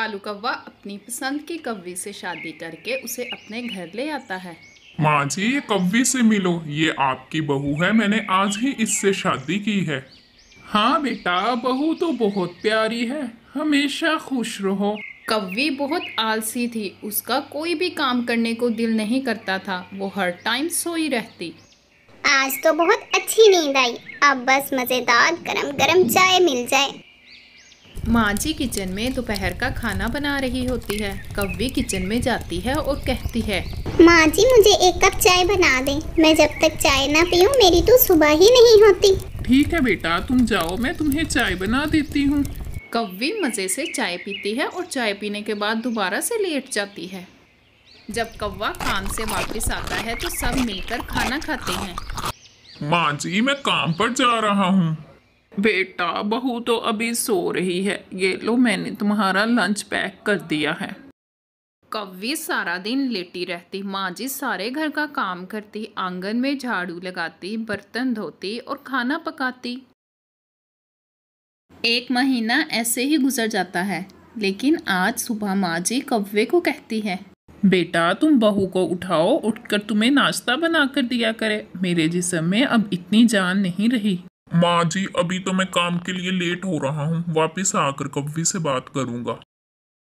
कालू कौवा अपनी पसंद की कौवी से शादी करके उसे अपने घर ले आता है। माँ जी, ये कव्वी से मिलो। ये आपकी बहू है, मैंने आज ही इससे शादी की है। हाँ बेटा, बहू तो बहुत प्यारी है, हमेशा खुश रहो। कौवी बहुत आलसी थी, उसका कोई भी काम करने को दिल नहीं करता था। वो हर टाइम सोई रहती। आज तो बहुत अच्छी नींद आई। अब बस मजेदार गरम गरम चाय मिल जाए। माँ जी किचन में दोपहर का खाना बना रही होती है। कौवी किचन में जाती है और कहती है, माँ जी मुझे एक कप चाय बना दें। मैं जब तक चाय ना पीऊँ मेरी तो सुबह ही नहीं होती। ठीक है बेटा, तुम जाओ, मैं तुम्हें चाय बना देती हूँ। कौवी मज़े से चाय पीती है और चाय पीने के बाद दोबारा से लेट जाती है। जब कौवा काम से वापस आता है तो सब मिलकर खाना खाते हैं। माँ जी, मैं काम पर जा रहा हूँ। बेटा, बहू तो अभी सो रही है। ये लो, मैंने तुम्हारा लंच पैक कर दिया है। कौवी सारा दिन लेटी रहती। माँ जी सारे घर का काम करती, आंगन में झाड़ू लगाती, बर्तन धोती और खाना पकाती। एक महीना ऐसे ही गुजर जाता है, लेकिन आज सुबह माँ जी कौवे को कहती है, बेटा, तुम बहू को उठाओ, उठकर तुम्हें नाश्ता बना कर दिया करे। मेरे जिस्म में अब इतनी जान नहीं रही। माँ जी, अभी तो मैं काम के लिए लेट हो रहा हूँ, वापस आकर कव्वी से बात करूँगा।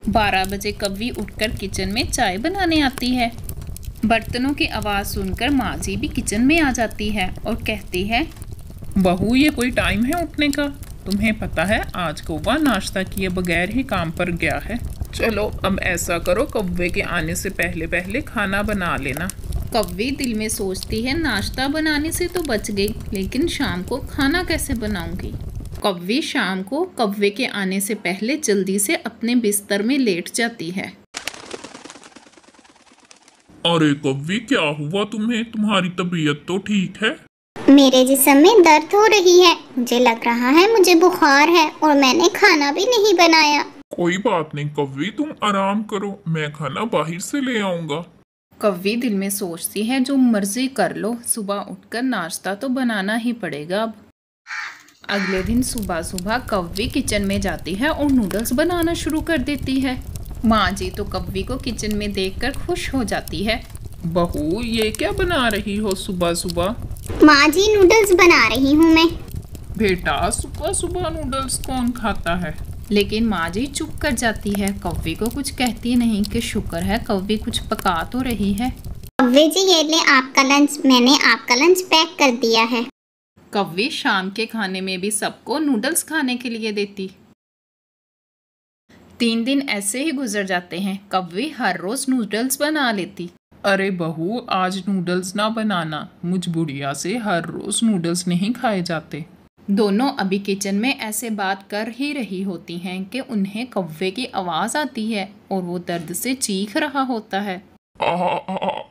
12 बजे कौवी उठकर किचन में चाय बनाने आती है। बर्तनों की आवाज़ सुनकर माँ जी भी किचन में आ जाती है और कहती है, बहू, ये कोई टाइम है उठने का? तुम्हें पता है आज कौवा नाश्ता किए बगैर ही काम पर गया है। चलो अब ऐसा करो, कौवे के आने से पहले पहले खाना बना लेना। कौवी दिल में सोचती है, नाश्ता बनाने से तो बच गई, लेकिन शाम को खाना कैसे बनाऊंगी। कौवी शाम को कौवे के आने से पहले जल्दी से अपने बिस्तर में लेट जाती है। अरे कव्वी, क्या हुआ तुम्हें? तुम्हारी तबीयत तो ठीक है? मेरे जिस्म में दर्द हो रही है। मुझे लग रहा है मुझे बुखार है और मैंने खाना भी नहीं बनाया। कोई बात नहीं कव्वी, तुम आराम करो, मैं खाना बाहर से ले आऊंगा। कौवी दिल में सोचती है, जो मर्जी कर लो, सुबह उठकर नाश्ता तो बनाना ही पड़ेगा अब। अगले दिन सुबह सुबह कौवी किचन में जाती है और नूडल्स बनाना शुरू कर देती है। माँ जी तो कौवी को किचन में देखकर खुश हो जाती है। बहू, ये क्या बना रही हो सुबह सुबह? माँ जी नूडल्स बना रही हूँ मैं। बेटा, सुबह सुबह नूडल्स कौन खाता है? लेकिन माँ जी चुप कर जाती है, कौवी को कुछ कहती नहीं कि शुक्र है कौवी कुछ पका तो रही है। कौवे जी ये ले आपका लंच, मैंने आपका लंच पैक कर दिया है। कौवी शाम के खाने में भी सबको नूडल्स खाने के लिए देती। 3 दिन ऐसे ही गुजर जाते हैं। कौवी हर रोज नूडल्स बना लेती। अरे बहू, आज नूडल्स ना बनाना, मुझ बुढ़िया से हर रोज नूडल्स नहीं खाए जाते। दोनों अभी किचन में ऐसे बात कर ही रही होती हैं कि उन्हें कौवे की आवाज़ आती है और वो दर्द से चीख रहा होता है।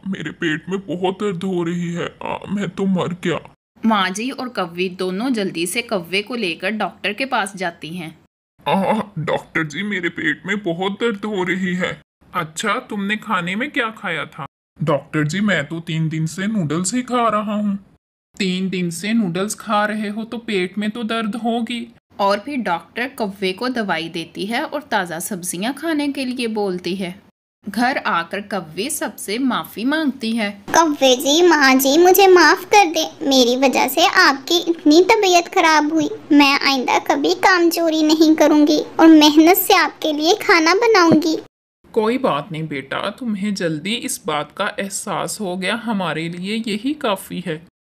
मेरे पेट में बहुत दर्द हो रही है। मैं तो मर गया। माँ जी और कौवी दोनों जल्दी से कौवे को लेकर डॉक्टर के पास जाती हैं। डॉक्टर जी, मेरे पेट में बहुत दर्द हो रही है। अच्छा, तुमने खाने में क्या खाया था? डॉक्टर जी, मैं तो 3 दिन से नूडल्स ही खा रहा हूँ। 3 दिन से नूडल्स खा रहे हो तो पेट में तो दर्द होगी। और फिर डॉक्टर कौवे को दवाई देती है और ताज़ा सब्जियां खाने के लिए बोलती है। घर आकर कौवी सबसे माफ़ी मांगती है। कौवे जी, माँ जी मुझे माफ कर दे, मेरी वजह से आपकी इतनी तबीयत खराब हुई। मैं आइंदा कभी काम चोरी नहीं करूँगी और मेहनत से आपके लिए खाना बनाऊंगी। कोई बात नहीं बेटा, तुम्हें जल्दी इस बात का एहसास हो गया, हमारे लिए यही काफ़ी है।